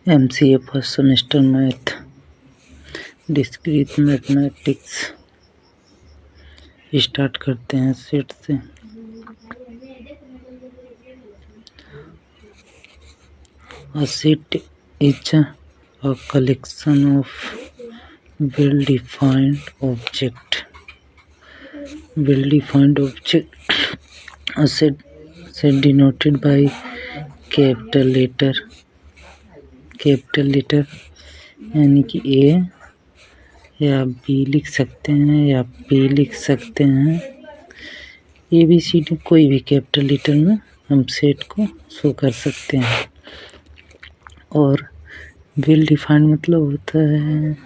MCA first semester math discrete mathematics start करते हैं set से। A set is a collection of well-defined objects. A set denoted by capital letter यानी कि A या B लिख सकते हैं या P लिख सकते हैं। ABCD कोई भी कैपिटल लेटर में हम सेट को शो कर सकते हैं। और वेल डिफाइंड मतलब होता है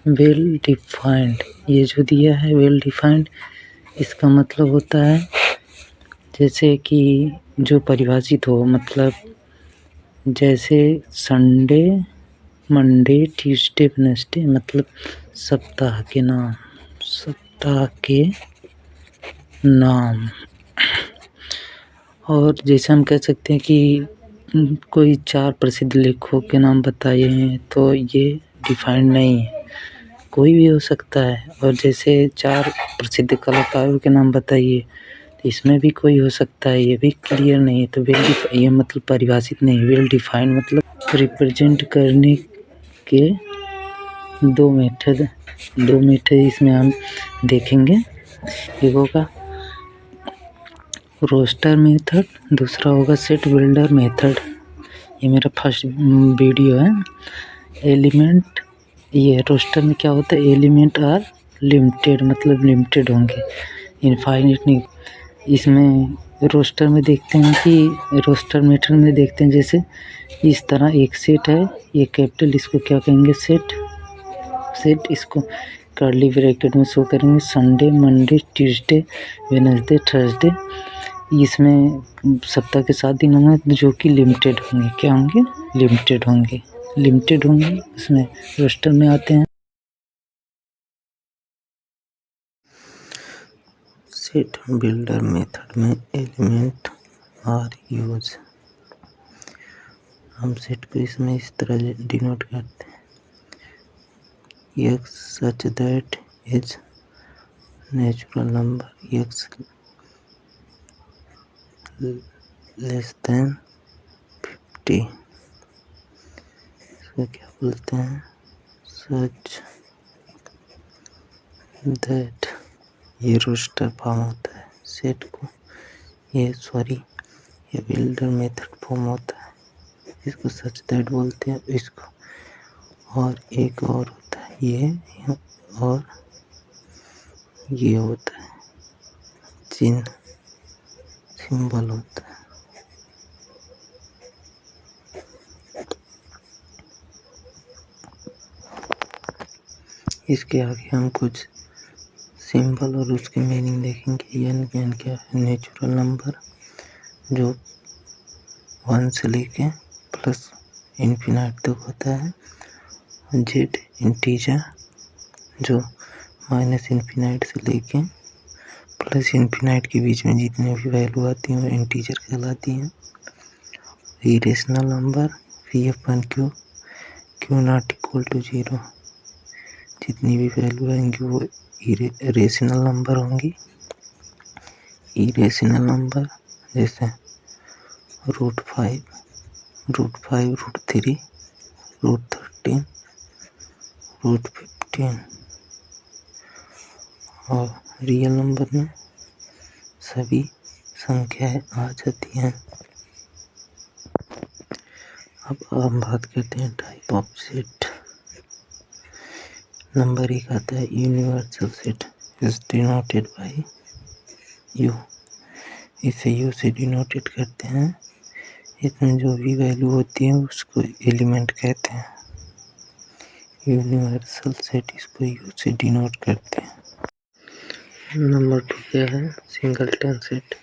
वेल डिफाइंड, ये जो दिया है वेल डिफाइंड, इसका मतलब होता है जैसे कि जो परिभाषित हो, मतलब जैसे संडे, मंडे, ट्यूसडे, वेडनेसडे, मतलब सप्ताह के नाम। और जैसे हम कह सकते हैं कि कोई 4 प्रसिद्ध लेखकों के नाम बताए हैं, तो ये डिफाइंड नहीं है, कोई भी हो सकता है। और जैसे 4 प्रसिद्ध कलाकारों के नाम बताइए, तो इसमें भी कोई हो सकता है, ये भी क्लियर नहीं है। तो ये मतलब परिभाषित नहीं, वेल डिफाइंड मतलब रिप्रेजेंट करने के दो मेथड इसमें हम देखेंगे। एक होगा रोस्टर मेथड, दूसरा होगा सेट बिल्डर मेथड। ये मेरा फर्स्ट वीडियो है। एलिमेंट, ये रोस्टर में क्या होता है, एलिमेंट आर लिमिटेड, मतलब लिमिटेड होंगे, इनफाइनिट नहीं। इसमें रोस्टर में देखते हैं कि रोस्टर मेथड में देखते हैं जैसे इस तरह एक सेट है, ये कैपिटल, इसको क्या कहेंगे, सेट इसको कर्ली ब्रैकेट में शो करेंगे, Sunday, Monday, Tuesday, Wednesday, Thursday. इसमें सप्ताह के 7 दिन होंगे जो कि लिमिटेड होंगे, क्या होंगे, लिमिटेड होंगे, उसमें रोस्टर में आते हैं। सेट बिल्डर मेथड में एलिमेंट आर यूज, हम सेट को इसमें इस तरह डिनोट करते हैं, x such that is natural number x less than 50, इसको क्या बोलते हैं, such that, ये रोस्टर फॉर्म होता है सेट को, ये बिल्डर मेथड फॉर्म होता है, इसको सच दैट बोलते हैं इसको। और एक और होता है ये, और ये होता है चिन्ह, सिंबल होता है। इसके आगे हम कुछ सिंबल और उसकी मीनिंग देखेंगे। एन क्या है, नेचुरल नंबर जो 1 से लेके प्लस इन्फिनाइट तक होता है। जेड इंटीजर जो माइनस इन्फिनाइट से लेके प्लस इन्फिनाइट के बीच में जितनी भी वैल्यू आती हैं वो इंटीजर कहलाती हैं। Irrational number P/Q, Q not equal to 0, जितनी भी वैल्यू आएंगी वो इरेशनल नंबर होंगी। इरेशनल नंबर जैसे √5, √3, √13, √15। और रियल नंबर में सभी संख्याएं आ जाती हैं। अब हम बात करते हैं टाइप ऑफ सेट। नंबर 1 आता है universal set, is denoted by you, इसे यू से डिनोटेड करते हैं। इसमें जो भी वैल्यू होती है उसको एलिमेंट कहते हैं। यूनिवर्सल सेट इसको यू से डिनोट करते हैं। नंबर 2 क्या है, सिंगलटन सेट,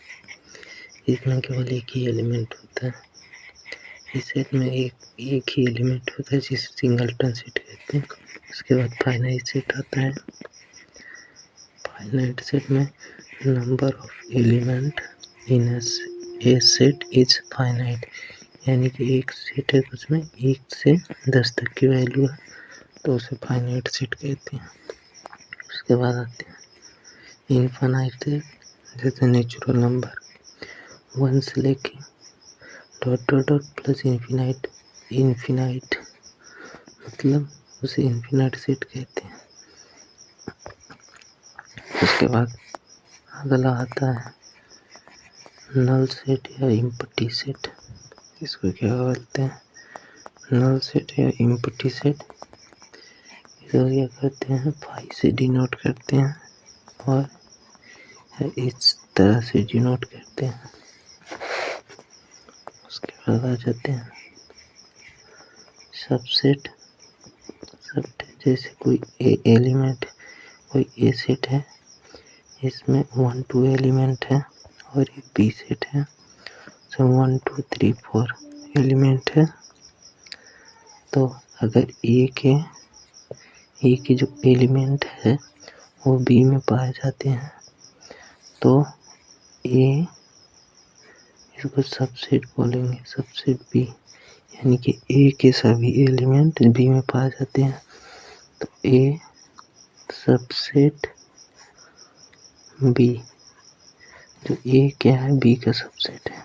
इसमें केवल एक ही एलिमेंट होता है। इस सेट में एक ही एलिमेंट होता है जिसे सिंगलटन सेट कहते हैं। उसके बाद फाइनाइट सेट आता है। फाइनाइट सेट में number of element in A set is finite, यानी कि एक सेट है उसमें 1 से 10 तक की वैल्यू है तो उसे फाइनाइट सेट कहते हैं। उसके बाद आते हैं इनफाइनाइट सेट, जैसे नेचुरल नंबर 1 से लेके dot dot dot plus infinite, infinite मतलब उसे इन्फिनाइट सेट कहते हैं। उसके बाद अगला आता है नल सेट या इम्पटी सेट। इसको क्या बोलते हैं? नल सेट या इम्पटी सेट। इसको क्या करते हैं? फाई से डिनोट करते हैं और इस तरह से डिनोट करते हैं। उसके बाद आ जाते हैं सबसेट। जैसे कोई एलिमेंट, कोई ए सेट है, इसमें 1 2 एलिमेंट है और एक बी सेट है, तो 1 2 3 4 एलिमेंट है। तो अगर ए के जो एलिमेंट है वो बी में पाए जाते हैं तो ए, इसको सबसेट बोलेंगे, सबसेट बी, यानी कि ए के सभी एलिमेंट बी में पाए जाते हैं तो ए सबसेट बी। जो ए क्या है? बी का सबसेट है।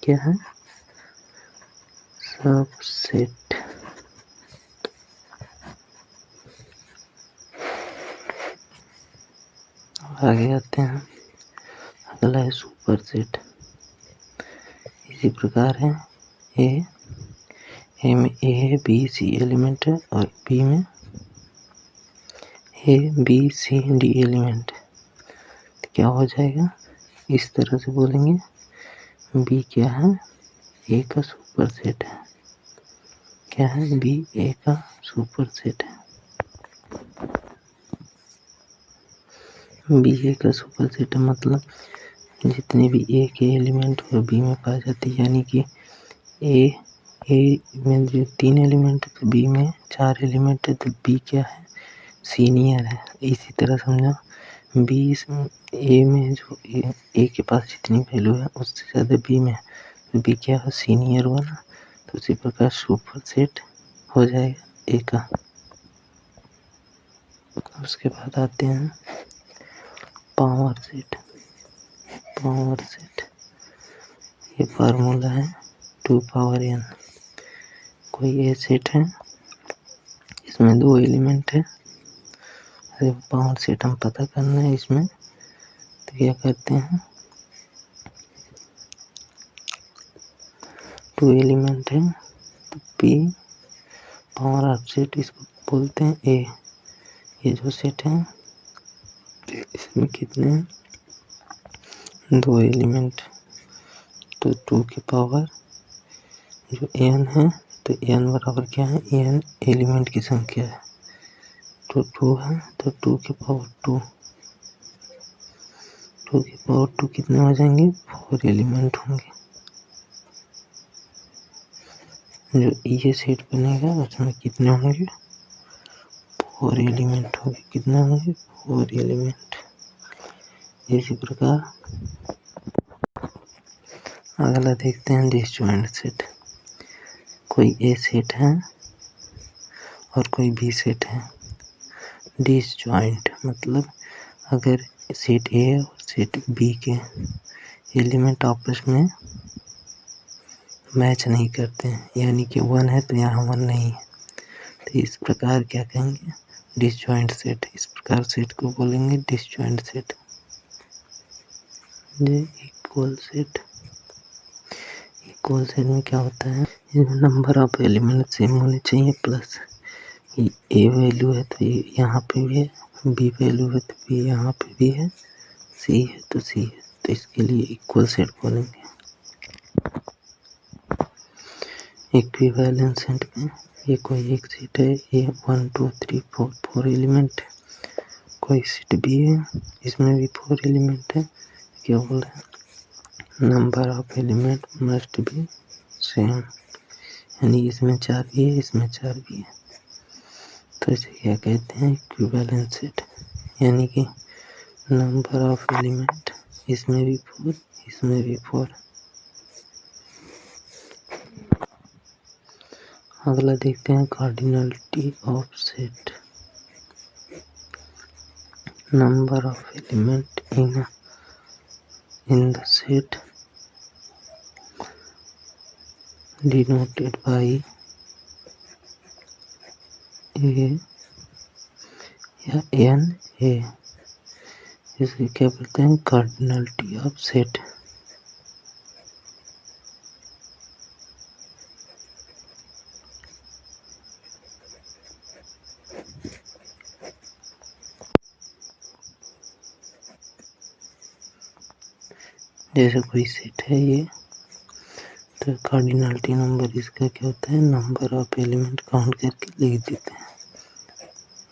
क्या है? सबसेट। आगे आते हैं, अगला है सुपर सेट। इसी प्रकार है ए में ए है, बी सी एलिमेंट है और बी में A B C D element है। तो क्या हो जाएगा? इस तरह से बोलेंगे बी क्या है? ए का सुपर सेट है। क्या है? बी ए का सुपर सेट है। बी ए का सुपर सेट है मतलब जितने भी ए के एलिमेंट वो बी में पाए जाते हैं, यानी कि ए में जो 3 एलिमेंट है तो बी में 4 एलिमेंट है तो बी क्या है? सीनियर है। इसी तरह समझो बी ए में जो ए के पास जितनी वैल्यू है उससे ज़्यादा बी में है तो बी क्या है? सीनियर हुआ ना। तो उसी प्रकार सुपर सेट हो जाएगा ए का। उसके बाद आते हैं पावर सेट। पावर सेट ये फार्मूला है 2 पावर n। कोई ए सेट है, इसमें 2 एलिमेंट है, पावर सेट हम पता करना है इसमें। तो क्या करते हैं? 2 एलिमेंट है तो पी पावर ऑफ सेट, इसको बोलते हैं ए। ये जो सेट है इसमें कितने हैं? 2 एलिमेंट, तो 2 की पावर जो n है तो n बराबर क्या है? n एलिमेंट की संख्या है तो 2 है तो 2 की पावर 2, 2 की पावर 2 कितने हो जाएंगे? 4 एलिमेंट होंगे। जो ये सेट बनेगा उसमें कितने होंगे? 4 एलिमेंट होंगे। कितने होंगे? 4 एलिमेंट। इसी प्रकार अगला देखते हैं डिसजॉइंट सेट। कोई ए सेट है और कोई बी सेट है। डिसजॉइंट मतलब अगर सेट ए और सेट बी के एलिमेंट आपस में मैच नहीं करते हैं, यानी कि 1 है तो यहाँ 1 नहीं है, तो इस प्रकार क्या कहेंगे? Disjoint set. इस प्रकार सेट को बोलेंगे डिसजॉइंट सेट। ये इक्वल सेट। इक्वल सेट में क्या होता है? इसमें नंबर ऑफ एलिमेंट सेम होने चाहिए, प्लस ए वैल्यू है तो ये यहाँ पे भी है, बी वैल्यू है तो बी यहाँ पे भी है, सी है तो सी है, तो इसके लिए इक्वल सेट बोलेंगे। इक्विवेलेंट सेट में ये कोई एक सेट है, ये 1 2 3 4 एलिमेंट है। कोई सेट बी है, इसमें भी 4 एलिमेंट है। क्या बोल रहे हैं? Number of element must be same, यानी इसमें 4 भी है, इसमें 4 भी है, तो इसे क्या कहते हैं? Equivalent set. यानी कि नंबर ऑफ एलिमेंट इसमें भी 4, इसमें भी 4। अगला देखते हैं cardinality of set. Number of element in the set denoted by A या एन ए, इसके क्या बोलते हैं, कार्डिनलिटी ऑफ सेट। जैसे कोई सेट है ये, तो कार्डिनलिटी नंबर इसका क्या होता है, नंबर ऑफ एलिमेंट काउंट करके लिख देते हैं।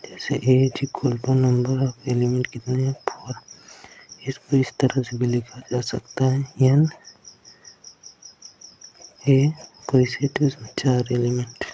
जैसे A is equal to number of element कितने हैं, 4। इसको इस तरह से भी लिखा जा सकता है, एन ए कोई सेट है उसमें 4 एलिमेंट।